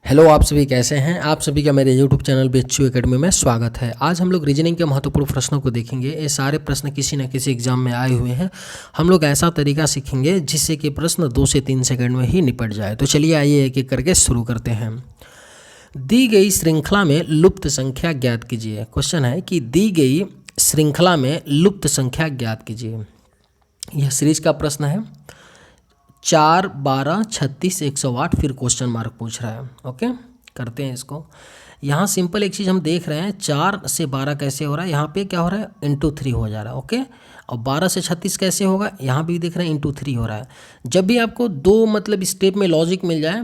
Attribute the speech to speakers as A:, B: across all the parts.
A: Hello, आप सभी कैसे हैं। आप सभी का मेरे यूट्यूब चैनल BHU एकेडमी में स्वागत है। आज हम लोग रीजनिंग के महत्वपूर्ण प्रश्नों को देखेंगे। ये सारे प्रश्न किसी न किसी एग्जाम में आए हुए हैं। हम लोग ऐसा तरीका सीखेंगे जिससे कि प्रश्न 2 से 3 सेकंड में ही निपट जाए। तो चलिए आइए एक एक करके शुरू करते हैं। दी गई श्रृंखला में लुप्त संख्या ज्ञात कीजिए। क्वेश्चन है कि दी गई श्रृंखला में लुप्त संख्या ज्ञात कीजिए। यह सीरीज का प्रश्न है। 4, 12, 36, 108 फिर क्वेश्चन मार्क पूछ रहा है। ओके, करते हैं इसको। यहाँ सिंपल एक चीज़ हम देख रहे हैं, 4 से 12 कैसे हो रहा है, यहाँ पे क्या हो रहा है इंटू 3 हो जा रहा है। ओके, और 12 से 36 कैसे होगा, यहाँ भी देख रहे हैं इंटू 3 हो रहा है। जब भी आपको दो मतलब स्टेप में लॉजिक मिल जाए,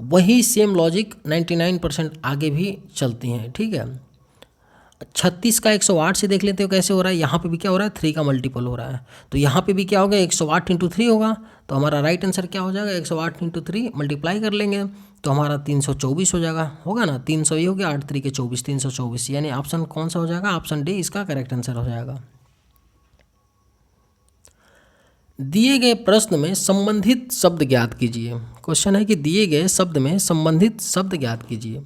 A: वही सेम लॉजिक 99% आगे भी चलती हैं। ठीक है, 36 का 108 से देख लेते हो कैसे हो रहा है। यहाँ पे भी क्या हो रहा है, 3 का मल्टीपल हो रहा है। तो यहाँ पे भी क्या होगा, 108 इंटू 3 होगा। तो हमारा राइट आंसर क्या हो जाएगा, 108 इंटू 3 मल्टीप्लाई कर लेंगे तो हमारा 324 हो जाएगा। होगा ना, 300 ही हो गया, 8 3 के 24, 324। यानी ऑप्शन कौन सा हो जाएगा, ऑप्शन डी इसका करेक्ट आंसर हो जाएगा। दिए गए प्रश्न में संबंधित शब्द ज्ञात कीजिए। क्वेश्चन है कि दिए गए शब्द में संबंधित शब्द ज्ञात कीजिए।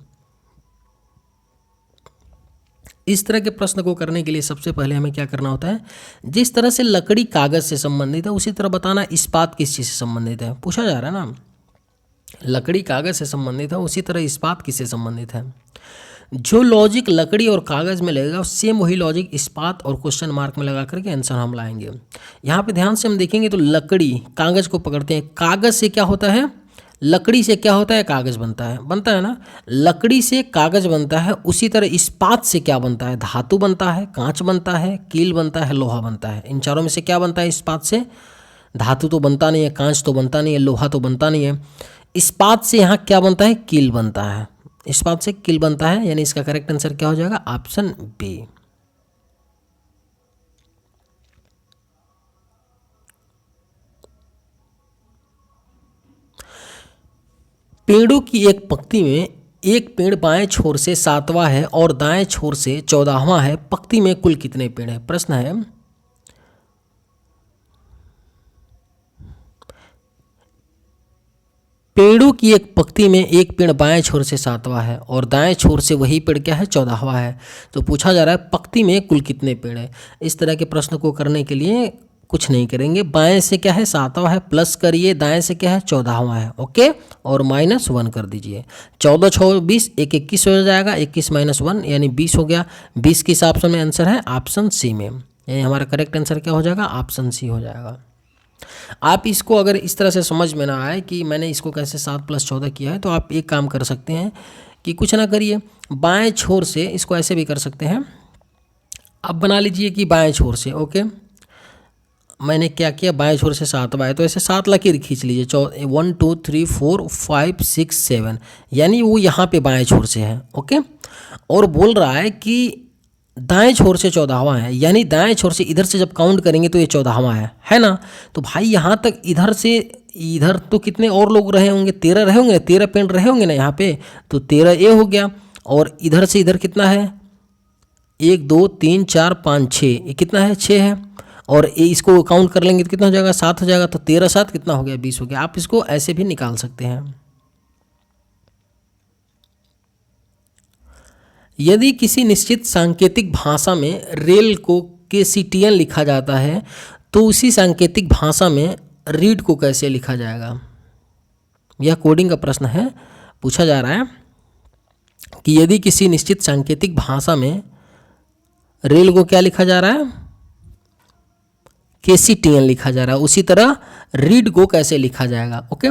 A: इस तरह के प्रश्न को करने के लिए सबसे पहले हमें क्या करना होता है, जिस तरह से लकड़ी कागज से संबंधित है उसी तरह बताना इस्पात किस चीज़ से संबंधित है। पूछा जा रहा है ना, लकड़ी कागज से संबंधित है उसी तरह इस्पात किससे संबंधित है। जो लॉजिक लकड़ी और कागज में लगेगा सेम वही लॉजिक इस्पात और क्वेश्चन मार्क में लगा करके आंसर हम लाएंगे। यहाँ पे ध्यान से हम देखेंगे तो लकड़ी कागज को पकड़ते हैं, कागज से क्या होता है, लकड़ी से क्या होता है, कागज बनता है ना। लकड़ी से कागज बनता है, उसी तरह इस्पात से क्या बनता है, धातु बनता है, कांच बनता है, कील बनता है, लोहा बनता है। इन चारों में से क्या बनता है, इस्पात से। धातु तो बनता नहीं है, कांच तो बनता नहीं है, लोहा तो बनता नहीं है। इस्पात से यहाँ क्या बनता है, कील बनता है। इस्पात से कील बनता है, यानी इसका करेक्ट आंसर क्या हो जाएगा, ऑप्शन बी। पेड़ों की एक पंक्ति में एक पेड़ बाएं छोर से 7वां है और दाएं छोर से 14वां है। पंक्ति में कुल कितने पेड़ हैं। प्रश्न है, पेड़ों की एक पंक्ति में एक पेड़ बाएं छोर से 7वां है और दाएं छोर से वही पेड़ क्या है, 14वां है। तो पूछा जा रहा है पंक्ति में कुल कितने पेड़ हैं। इस तरह के प्रश्न को करने के लिए कुछ नहीं करेंगे, बाएं से क्या है 7वां है प्लस करिए, दाएं से क्या है 14वां है। ओके, और -1 कर दीजिए। 14 6 20, 1 21 हो जाएगा, 21 - 1 यानी 20 हो गया। 20 किस ऑप्शन में आंसर है, ऑप्शन सी में। यानी हमारा करेक्ट आंसर क्या हो जाएगा, ऑप्शन सी हो जाएगा। आप इसको अगर इस तरह से समझ में ना आए कि मैंने इसको कैसे 7 + 14 किया है, तो आप एक काम कर सकते हैं कि कुछ ना करिए, बाएं छोर से इसको ऐसे भी कर सकते हैं। अब बना लीजिए कि बाएं छोर से, ओके मैंने क्या किया, बाएं छोर से 7वां है तो ऐसे 7 लकीर खींच लीजिए। 1 2 3 4 5 6 7, यानी वो यहाँ पे बाएं छोर से है। ओके, और बोल रहा है कि दाएं छोर से 14वां है, यानी दाएं छोर से इधर से जब काउंट करेंगे तो ये 14वां है ना। तो भाई यहाँ तक इधर से इधर तो कितने और लोग रहे होंगे, 13 रहे होंगे, 13 पेड़ रहे होंगे ना यहाँ पे। तो 13 ये हो गया, और इधर से इधर कितना है, 1 2 3 4 5 6, ये कितना है, 6 है। और इसको काउंट कर लेंगे तो कितना हो जाएगा, 7 हो जाएगा। तो 13 7 कितना हो गया, 20 हो गया। आप इसको ऐसे भी निकाल सकते हैं। यदि किसी निश्चित सांकेतिक भाषा में रेल को KCTN लिखा जाता है तो उसी सांकेतिक भाषा में रीड को कैसे लिखा जाएगा। यह कोडिंग का प्रश्न है। पूछा जा रहा है कि यदि किसी निश्चित सांकेतिक भाषा में रेल को क्या लिखा जा रहा है, KCTN लिखा जा रहा है, उसी तरह रीड को कैसे लिखा जाएगा। ओके,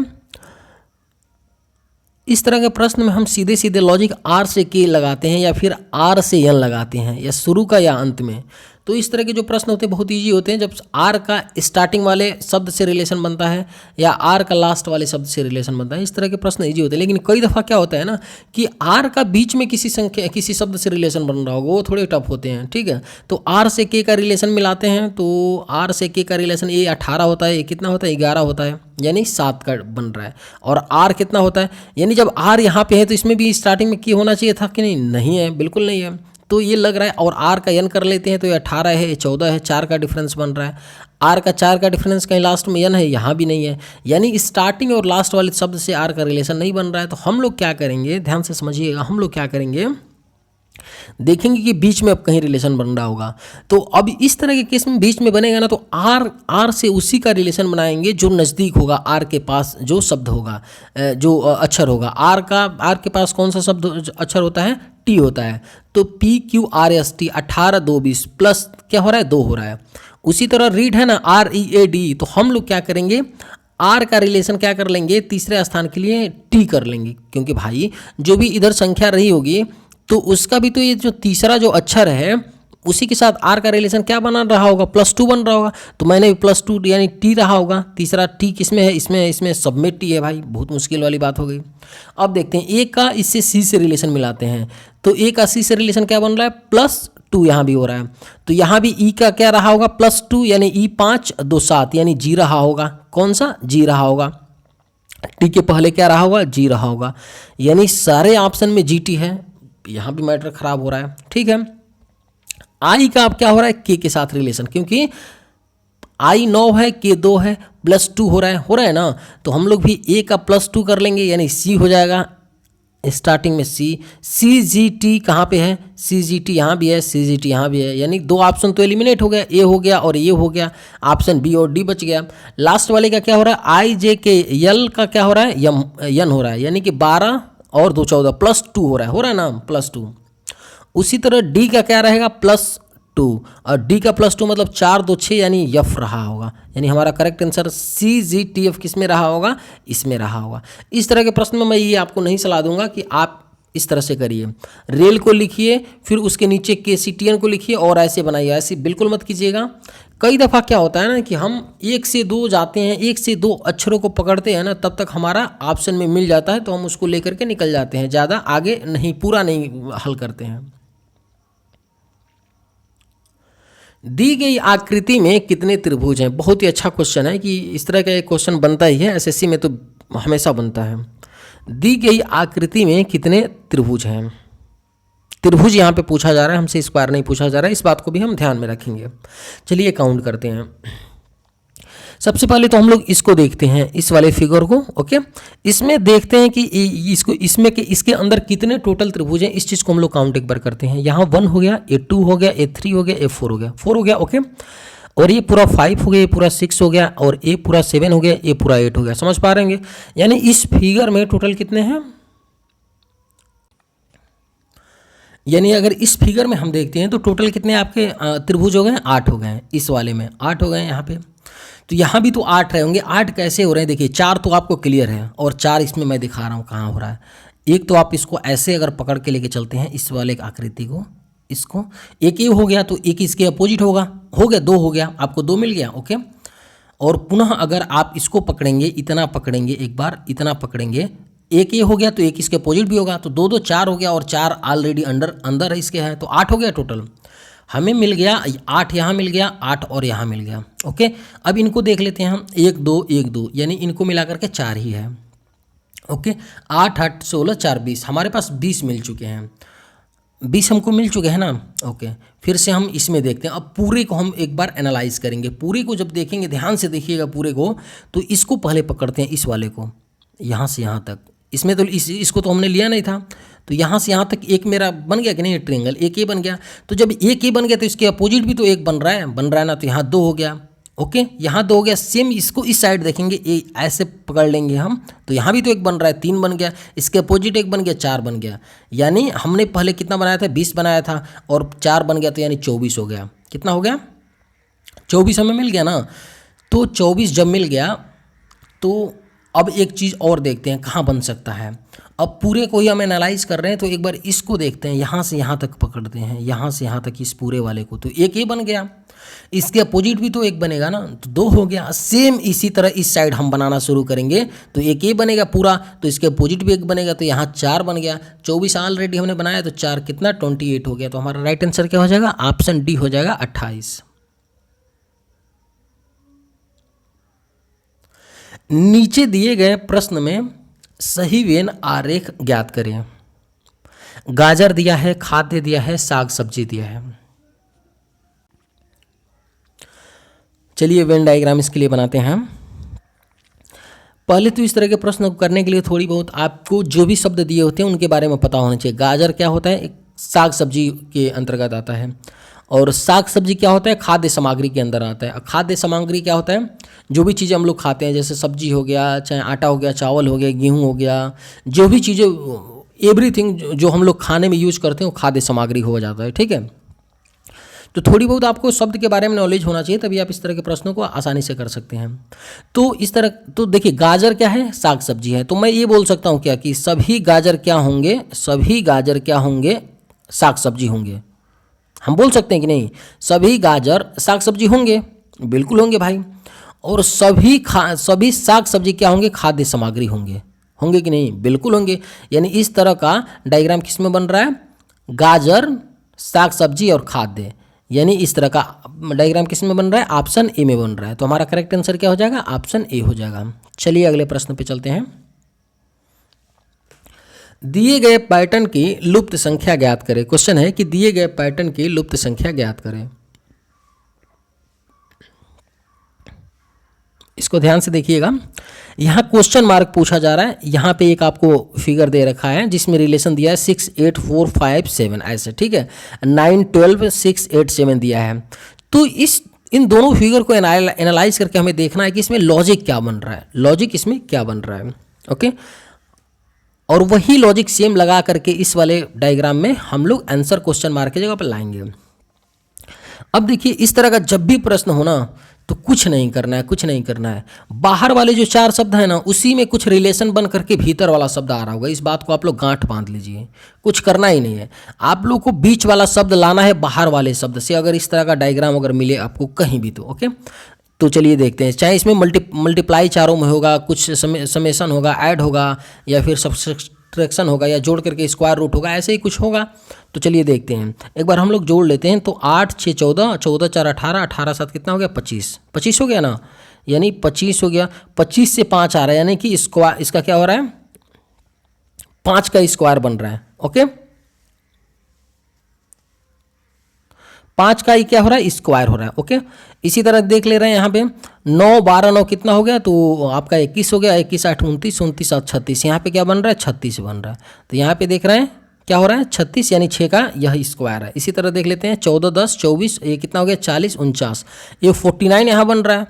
A: इस तरह के प्रश्न में हम सीधे सीधे लॉजिक R से K लगाते हैं या फिर R से N लगाते हैं, या शुरू का या अंत में। तो इस तरह के जो प्रश्न होते हैं बहुत इजी होते हैं। जब R का स्टार्टिंग वाले शब्द से रिलेशन बनता है या R का लास्ट वाले शब्द से रिलेशन बनता है, इस तरह के प्रश्न इजी होते हैं। लेकिन कई दफ़ा क्या होता है ना कि R का बीच में किसी शब्द से रिलेशन बन रहा होगा, वो थोड़े टफ होते हैं। ठीक है, तो R से K का रिलेशन मिलाते हैं, तो R से K का रिलेशन ये 18 होता है, ये कितना होता है, 11 होता है, यानी 7 का बन रहा है। और R कितना होता है, यानी जब R यहाँ पे है तो इसमें भी स्टार्टिंग में K होना चाहिए था कि नहीं, नहीं है, बिल्कुल नहीं है। तो ये लग रहा है, और आर का एन कर लेते हैं तो ये 18 है, ये 14 है, 4 का डिफरेंस बन रहा है। आर का 4 का डिफरेंस कहीं लास्ट में एन है, यहाँ भी नहीं है, यानी स्टार्टिंग और लास्ट वाले शब्द से आर का रिलेशन नहीं बन रहा है। तो हम लोग क्या करेंगे, ध्यान से समझिएगा, हम लोग क्या करेंगे, देखेंगे कि बीच में अब कहीं रिलेशन बन रहा होगा। तो अब इस तरह के केस में बीच में बनेगा ना, तो आर से उसी का रिलेशन बनाएंगे जो नज़दीक होगा आर के पास जो शब्द होगा, जो अक्षर होगा। आर के पास कौन सा शब्द अक्षर होता है, टी होता है। तो PQRST 18 2 20 प्लस क्या हो रहा है, 2 हो रहा है। उसी तरह रीड है ना, READ, तो हम लोग क्या करेंगे, आर का रिलेशन क्या कर लेंगे, तीसरे स्थान के लिए टी कर लेंगे, क्योंकि भाई जो भी इधर संख्या रही होगी तो उसका भी तो ये जो तीसरा जो अक्षर है उसी के साथ आर का रिलेशन क्या बना रहा होगा, +2 बन रहा होगा। तो मैंने +2 यानी टी रहा होगा। तीसरा टी किसमें है, इसमें सब में टी है भाई, बहुत मुश्किल वाली बात हो गई। अब देखते हैं ए का इससे सी से रिलेशन मिलाते हैं। तो ए का सी से रिलेशन क्या बन रहा है, +2 यहाँ भी हो रहा है। तो यहाँ भी ई का क्या रहा होगा, +2 यानी ई 5 2 7 यानी जी रहा होगा। कौन सा, जी रहा होगा। टी के पहले क्या रहा होगा, जी रहा होगा, यानी सारे ऑप्शन में जी टी है। यहाँ भी मैटर खराब हो रहा है, ठीक है। आई का अब क्या हो रहा है, के साथ रिलेशन, क्योंकि आई 9 है, के 2 है, +2 हो रहा है ना। तो हम लोग भी ए का +2 कर लेंगे, यानी सी हो जाएगा। स्टार्टिंग में सी जी टी कहाँ पे है, सी जी टी यहाँ भी है, सी जी टी यहाँ भी है, यानी 2 ऑप्शन तो एलिमिनेट हो गया, ए हो गया और ये हो गया, ऑप्शन बी और डी बच गया। लास्ट वाले का क्या हो रहा है, आई जे के यल का क्या हो रहा है, यन हो रहा है, यानी कि 12 और 2 14 +2 हो रहा है ना, +2। उसी तरह डी का क्या रहेगा, +2, और डी का +2 मतलब 4 2 6 यानी यफ रहा होगा, यानी हमारा करेक्ट आंसर CGTF किस में रहा होगा, इसमें रहा होगा। इस तरह के प्रश्न में मैं ये आपको नहीं सलाह दूंगा कि आप इस तरह से करिए, रेल को लिखिए फिर उसके नीचे KCTN को लिखिए और ऐसे बनाइए, ऐसे बिल्कुल मत कीजिएगा। कई दफ़ा क्या होता है ना कि हम 1 से 2 जाते हैं, 1 से 2 अक्षरों को पकड़ते हैं ना, तब तक हमारा ऑप्शन में मिल जाता है तो हम उसको लेकर के निकल जाते हैं, ज़्यादा आगे नहीं, पूरा नहीं हल करते हैं। दी गई आकृति में कितने त्रिभुज हैं, बहुत ही अच्छा क्वेश्चन है कि इस तरह का एक क्वेश्चन बनता ही है, SSC में तो हमेशा बनता है। दी गई आकृति में कितने त्रिभुज हैं, त्रिभुज यहाँ पे पूछा जा रहा है, हमसे स्क्वायर नहीं पूछा जा रहा है, इस बात को भी हम ध्यान में रखेंगे। चलिए काउंट करते हैं। सबसे पहले तो हम लोग इसको देखते हैं, इस वाले फिगर को, ओके। इसमें देखते हैं कि इसके अंदर कितने टोटल त्रिभुज हैं, इस चीज़ को हम लोग काउंट एक बार करते हैं। यहाँ 1 हो गया, ये 2 हो गया, ये 3 हो गया, ये 4 हो गया, 4 हो गया, ओके। और ये पूरा 5 हो गया, ये पूरा 6 हो गया, और ये पूरा 7 हो गया, ये पूरा 8 हो गया। समझ पा रहे हैं, यानी इस फिगर में टोटल कितने हैं, यानी अगर इस फिगर में हम देखते हैं तो टोटल कितने आपके त्रिभुज हो गए, 8 हो गए हैं। इस वाले में 8 हो गए हैं यहाँ पे, तो यहाँ भी तो 8 रहे होंगे। 8 कैसे हो रहे हैं, देखिए 4 तो आपको क्लियर है और 4 इसमें मैं दिखा रहा हूँ कहाँ हो रहा है। एक तो आप इसको ऐसे अगर पकड़ के लेके चलते हैं इस वाले आकृति को, इसको एक ये हो गया तो एक इसके अपोजिट होगा, हो गया 2 हो गया, आपको 2 मिल गया, ओके। और पुनः अगर आप इसको पकड़ेंगे, इतना पकड़ेंगे, एक बार इतना पकड़ेंगे, एक ये हो गया तो एक इसके अपोजिट भी होगा, तो 2 2 4 हो गया, और 4 ऑलरेडी अंदर इसके है, तो 8 हो गया टोटल। हमें मिल गया 8, यहाँ मिल गया 8 और यहाँ मिल गया, ओके। अब इनको देख लेते हैं हम, 1 2 1 2, यानी इनको मिला करके 4 ही है, ओके। 8 8 16 4 20, हमारे पास 20 मिल चुके हैं, 20 हमको मिल चुके हैं ना, ओके। फिर से हम इसमें देखते हैं, अब पूरे को हम एक बार एनालाइज करेंगे। पूरे को जब देखेंगे, ध्यान से देखिएगा पूरे को, तो इसको पहले पकड़ते हैं, इस वाले को, यहाँ से यहाँ तक। इसमें तो इसको तो हमने लिया नहीं था, तो यहाँ से यहाँ तक एक मेरा बन गया कि नहीं, ट्रायंगल एक ये बन गया। तो जब एक ये बन गया तो इसके अपोजिट भी तो एक बन रहा है ना, तो यहाँ 2 हो गया, ओके। यहाँ 2 हो गया। सेम इसको इस साइड देखेंगे, ऐसे पकड़ लेंगे हम, तो यहाँ भी तो एक बन रहा है, 3 बन गया, इसके अपोजिट एक बन गया, 4 बन गया। यानी हमने पहले कितना बनाया था, 20 बनाया था, और 4 बन गया, तो यानी 24 हो गया। कितना हो गया, 24 हमें मिल गया ना। तो 24 जब मिल गया तो अब एक चीज़ और देखते हैं कहाँ बन सकता है। अब पूरे को ही हम एनालाइज कर रहे हैं, तो एक बार इसको देखते हैं, यहाँ से यहाँ तक पकड़ते हैं, यहाँ से यहाँ तक इस पूरे वाले को, तो एक ये बन गया, इसके अपोजिट भी तो एक बनेगा ना, तो 2 हो गया। सेम इसी तरह इस साइड हम बनाना शुरू करेंगे, तो एक ये बनेगा पूरा, तो इसके अपोजिट भी एक बनेगा, तो यहाँ 4 बन गया। 24 ऑलरेडी हमने बनाया, तो 4 कितना 28 हो गया। तो हमारा राइट आंसर क्या हो जाएगा, ऑप्शन डी हो जाएगा 28। नीचे दिए गए प्रश्न में सही वेन आरेख ज्ञात करें। गाजर दिया है, खाद्य दिया है, साग सब्जी दिया है। चलिए वेन डायग्राम इसके लिए बनाते हैं हम। पहले तो इस तरह के प्रश्न को करने के लिए थोड़ी बहुत आपको जो भी शब्द दिए होते हैं उनके बारे में पता होना चाहिए। गाजर क्या होता है, एक साग सब्जी के अंतर्गत आता है, और साग सब्जी क्या होता है, खाद्य सामग्री के अंदर आता है। खाद्य सामग्री क्या होता है, जो भी चीज़ें हम लोग खाते हैं, जैसे सब्जी हो गया, चाहे आटा हो गया, चावल हो गया, गेहूँ हो गया, जो भी चीज़ें, एवरीथिंग जो हम लोग खाने में यूज करते हैं वो खाद्य सामग्री हो जाता है। ठीक है, तो थोड़ी बहुत आपको शब्द के बारे में नॉलेज होना चाहिए, तभी आप इस तरह के प्रश्नों को आसानी से कर सकते हैं। तो इस तरह, तो देखिए गाजर क्या है, साग सब्जी है, तो मैं ये बोल सकता हूँ क्या कि सभी गाजर क्या होंगे, सभी गाजर क्या होंगे, साग सब्जी होंगे। हम बोल सकते हैं कि नहीं, सभी गाजर साग सब्जी होंगे, बिल्कुल होंगे भाई। और सभी साग सब्जी क्या होंगे, खाद्य सामग्री होंगे, होंगे कि नहीं, बिल्कुल होंगे। यानी इस तरह का डायग्राम किस में बन रहा है, गाजर, साग सब्जी और खाद्य, यानी इस तरह का डायग्राम किस में बन रहा है, ऑप्शन ए में बन रहा है। तो हमारा करेक्ट आंसर क्या हो जाएगा, ऑप्शन ए हो जाएगा। चलिए अगले प्रश्न पे चलते हैं। दिए गए पैटर्न की लुप्त संख्या ज्ञात करें। क्वेश्चन है कि दिए गए पैटर्न की लुप्त संख्या ज्ञात करें। इसको ध्यान से देखिएगा, यहाँ क्वेश्चन मार्क पूछा जा रहा है। यहाँ पे एक आपको फिगर दे रखा है जिसमें रिलेशन दिया है 6, 8, 4, 5, 7 ऐसे, ठीक है, 9, 12, 6, 8, 7 दिया है। तो इन दोनों फिगर को एनालाइज करके हमें देखना है कि इसमें लॉजिक क्या बन रहा है, लॉजिक इसमें क्या बन रहा है। ओके, और वही लॉजिक सेम लगा करके इस वाले डायग्राम में हम लोग आंसर क्वेश्चन मार्क की जगह पर लाएंगे। अब देखिए इस तरह का जब भी प्रश्न हो ना तो कुछ नहीं करना है, कुछ नहीं करना है। बाहर वाले जो 4 शब्द हैं ना उसी में कुछ रिलेशन बन करके भीतर वाला शब्द आ रहा होगा, इस बात को आप लोग गांठ बांध लीजिए। कुछ करना ही नहीं है, आप लोग को बीच वाला शब्द लाना है बाहर वाले शब्द से। अगर इस तरह का डायग्राम अगर मिले आपको कहीं भी तो ओके, तो चलिए देखते हैं। चाहे इसमें मल्टीप्लाई चारों में होगा, कुछ समेशन होगा, ऐड होगा, या फिर सब्सट्रैक्शन होगा, या जोड़ करके स्क्वायर रूट होगा, ऐसे ही कुछ होगा। तो चलिए देखते हैं, एक बार हम लोग जोड़ लेते हैं। तो 8, 6, 14, 14, 4, 18, 18, 7 कितना हो गया, 25, 25 हो गया ना, यानी 25 हो गया। 25 से 5 आ रहा है, यानी कि स्क्वायर, इसका क्या हो रहा है, 5 का स्क्वायर बन रहा है। ओके, 5 का ही क्या हो रहा है, स्क्वायर हो रहा है। ओके, इसी तरह देख ले रहे हैं यहाँ पे 9, 12, 9 कितना हो गया, तो आपका 21 हो गया। 21, 8, 29, 29, 7, 36, यहाँ पे क्या बन रहा है, 36 बन रहा है। तो यहाँ पे देख रहे हैं क्या हो रहा है, 36, यानी 6 का यह स्क्वायर है। इसी तरह देख लेते हैं 14, 10, 24, ये कितना हो गया, 40, 49, ये 49 यहाँ बन रहा है।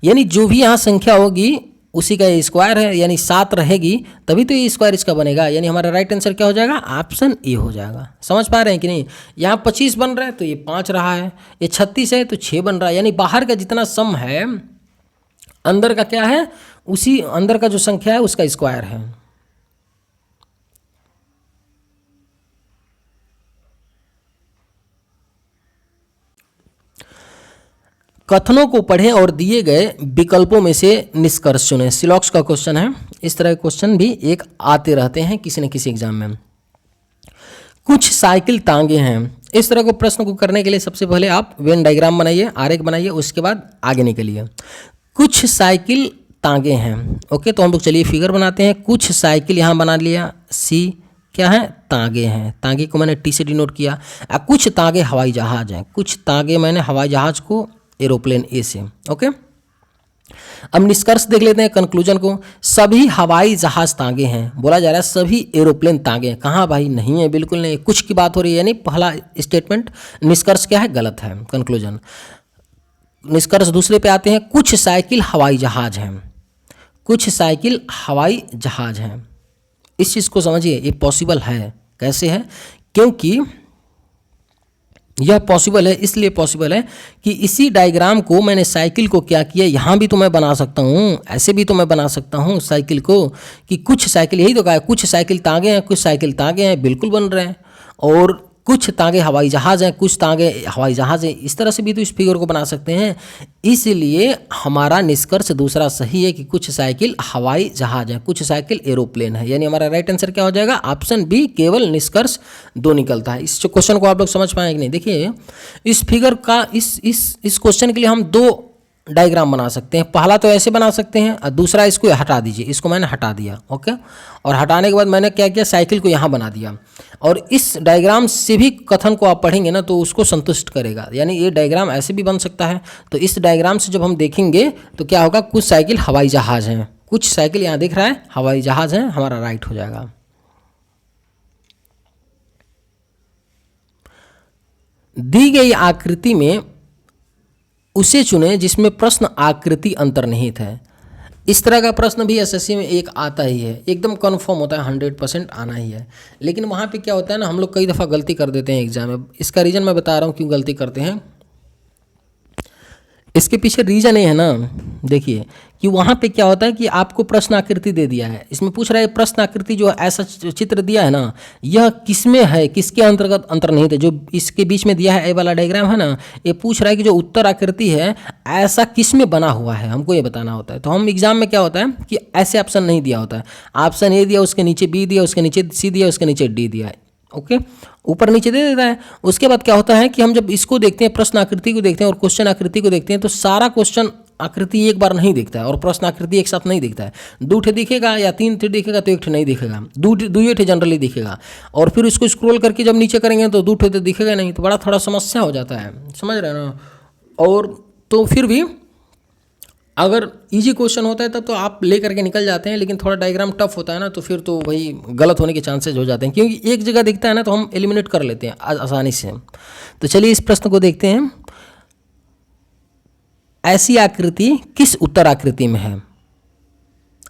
A: यानी जो भी यहाँ संख्या होगी उसी का ये स्क्वायर है, यानी 7 रहेगी तभी तो ये स्क्वायर इसका बनेगा। यानी हमारा राइट आंसर क्या हो जाएगा, ऑप्शन ए हो जाएगा। समझ पा रहे हैं कि नहीं, यहाँ 25 बन रहा है तो ये 5 रहा है, ये 36 है तो 6 बन रहा है। यानी बाहर का जितना सम है अंदर का क्या है, उसी अंदर का जो संख्या है उसका स्क्वायर है। कथनों को पढ़ें और दिए गए विकल्पों में से निष्कर्ष चुनें। सिलॉक्स का क्वेश्चन है। इस तरह के क्वेश्चन भी एक आते रहते हैं किसी न किसी एग्जाम में। कुछ साइकिल तांगे हैं। इस तरह को प्रश्न को करने के लिए सबसे पहले आप वेन डायग्राम बनाइए, आरेख बनाइए, उसके बाद आगे निकलिए। कुछ साइकिल तांगे हैं। ओके, तो हम लोग चलिए फिगर बनाते हैं। कुछ साइकिल यहाँ बना लिया, सी क्या है, तांगे हैं। तांगे को मैंने टी से डिनोट किया। कुछ तांगे हवाई जहाज हैं। कुछ तांगे मैंने हवाई जहाज को एरोप्लेन ए से। ओके, अब निष्कर्ष देख लेते हैं, कंक्लूजन को। सभी हवाई जहाज तांगे हैं, बोला जा रहा है सभी एरोप्लेन तांगे हैं। कहाँ भाई, नहीं है, बिल्कुल नहीं। कुछ की बात हो रही है, यानी पहला स्टेटमेंट, निष्कर्ष क्या है, गलत है, कंक्लूजन। निष्कर्ष दूसरे पे आते हैं। कुछ साइकिल हवाई जहाज हैं। कुछ साइकिल हवाई जहाज हैं। इस चीज़ को समझिए, ये पॉसिबल है। कैसे है, क्योंकि यह पॉसिबल है, इसलिए पॉसिबल है कि इसी डायग्राम को मैंने साइकिल को क्या किया, यहाँ भी तो मैं बना सकता हूँ, ऐसे भी तो मैं बना सकता हूँ साइकिल को, कि कुछ साइकिल, यही तो कहा है, कुछ साइकिल तांगे हैं, कुछ साइकिल तांगे हैं, बिल्कुल बन रहे हैं। और कुछ तांगे हवाई जहाज़ हैं, कुछ तांगे हवाई जहाज़ हैं, इस तरह से भी तो इस फिगर को बना सकते हैं। इसलिए हमारा निष्कर्ष दूसरा सही है कि कुछ साइकिल हवाई जहाज़ हैं, कुछ साइकिल एरोप्लेन है। यानी हमारा राइट आंसर क्या हो जाएगा, ऑप्शन बी, केवल निष्कर्ष 2 निकलता है। इस क्वेश्चन को आप लोग समझ पाएंगे कि नहीं। देखिए इस फिगर का, इस क्वेश्चन के लिए हम 2 डायग्राम बना सकते हैं। पहला तो ऐसे बना सकते हैं और दूसरा इसको हटा दीजिए, इसको मैंने हटा दिया, ओके। और हटाने के बाद मैंने क्या किया, साइकिल को यहाँ बना दिया। और इस डायग्राम से भी कथन को आप पढ़ेंगे ना तो उसको संतुष्ट करेगा, यानी ये डायग्राम ऐसे भी बन सकता है। तो इस डायग्राम से जब हम देखेंगे तो क्या होगा, कुछ साइकिल हवाई जहाज़ हैं, कुछ साइकिल यहाँ दिख रहा है हवाई जहाज़ हैं, हमारा राइट हो जाएगा। दी गई आकृति में उसे चुने जिसमें प्रश्न आकृति अंतर्निहित है। इस तरह का प्रश्न भी एसएससी में एक आता ही है, एकदम कन्फर्म होता है, 100% आना ही है। लेकिन वहाँ पे क्या होता है ना, हम लोग कई दफ़ा गलती कर देते हैं एग्जाम में। इसका रीज़न मैं बता रहा हूँ क्यों गलती करते हैं। इसके पीछे रीज़न ये है ना, देखिए कि वहाँ पे क्या होता है कि आपको प्रश्न आकृति दे दिया है, इसमें पूछ रहा है प्रश्न आकृति जो ऐसा चित्र दिया है ना, यह किसमें है, किसके अंतर्गत अंतर्निहित है। जो इसके बीच में दिया है ए वाला डायग्राम है ना, ये पूछ रहा है कि जो उत्तर आकृति है ऐसा किस में बना हुआ है, हमको ये बताना होता है। तो हम एग्जाम में क्या होता है कि ऐसे ऑप्शन नहीं दिया होता है, ऑप्शन ए दिया, उसके नीचे बी दिया, उसके नीचे सी दिया, उसके नीचे डी दिया, ओके, ऊपर नीचे दे देता है। उसके बाद क्या होता है कि हम जब इसको देखते हैं, प्रश्न आकृति को देखते हैं और क्वेश्चन आकृति को देखते हैं, तो सारा क्वेश्चन आकृति एक बार नहीं दिखता है और प्रश्न आकृति एक साथ नहीं दिखता है। 2 ठे दिखेगा या 3 ठे दिखेगा तो 1 ठे नहीं दिखेगा, 2 ठे जनरली दिखेगा। और फिर उसको स्क्रॉल करके जब नीचे करेंगे तो 2 ठे तो दिखेगा नहीं, तो बड़ा थोड़ा समस्या हो जाता है, समझ रहे हैं ना। और तो फिर भी अगर इजी क्वेश्चन होता है तब तो आप ले करके निकल जाते हैं, लेकिन थोड़ा डायग्राम टफ होता है ना तो फिर तो वही गलत होने के चांसेस हो जाते हैं, क्योंकि एक जगह दिखता है ना तो हम एलिमिनेट कर लेते हैं आसानी से। तो चलिए इस प्रश्न को देखते हैं। ऐसी आकृति किस उत्तर आकृति में है।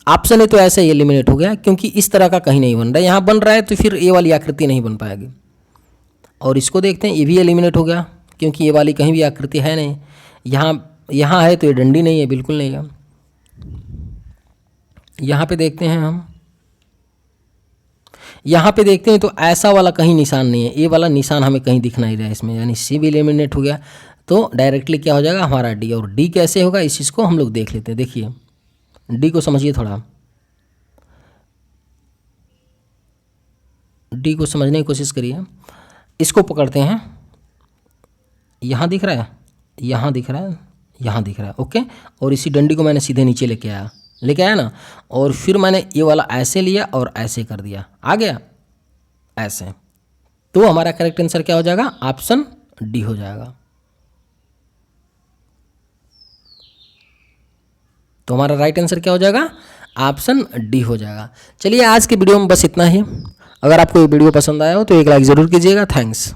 A: ऑप्शन ए तो ऐसे ही एलिमिनेट हो गया, क्योंकि इस तरह का कहीं नहीं बन रहा है, यहाँ बन रहा है तो फिर ए वाली आकृति नहीं बन पाएगी। और इसको देखते हैं, ये भी एलिमिनेट हो गया, क्योंकि ये वाली कहीं भी आकृति है नहीं। यहाँ है तो ये डंडी नहीं है, बिल्कुल नहीं है। यहाँ पे देखते हैं हम, यहाँ पे देखते हैं तो ऐसा वाला कहीं निशान नहीं है, ये वाला निशान हमें कहीं दिख नहीं रहा है इसमें, यानी सी भी एलिमिनेट हो गया। तो डायरेक्टली क्या हो जाएगा हमारा डी। और डी कैसे होगा इस चीज़ को हम लोग देख लेते हैं। देखिए डी को समझिए, थोड़ा डी को समझने की कोशिश करिए। इसको पकड़ते हैं, यहाँ दिख रहा है, यहाँ दिख रहा है, यहाँ दिख रहा है, ओके। और इसी डंडी को मैंने सीधे नीचे लेके आया ना, और फिर मैंने ये वाला ऐसे लिया और ऐसे कर दिया, आ गया ऐसे। तो हमारा करेक्ट आंसर क्या हो जाएगा, ऑप्शन डी हो जाएगा। तो हमारा राइट आंसर क्या हो जाएगा, ऑप्शन डी हो जाएगा। चलिए आज के वीडियो में बस इतना ही। अगर आपको ये वीडियो पसंद आया हो तो एक लाइक ज़रूर कीजिएगा। थैंक्स।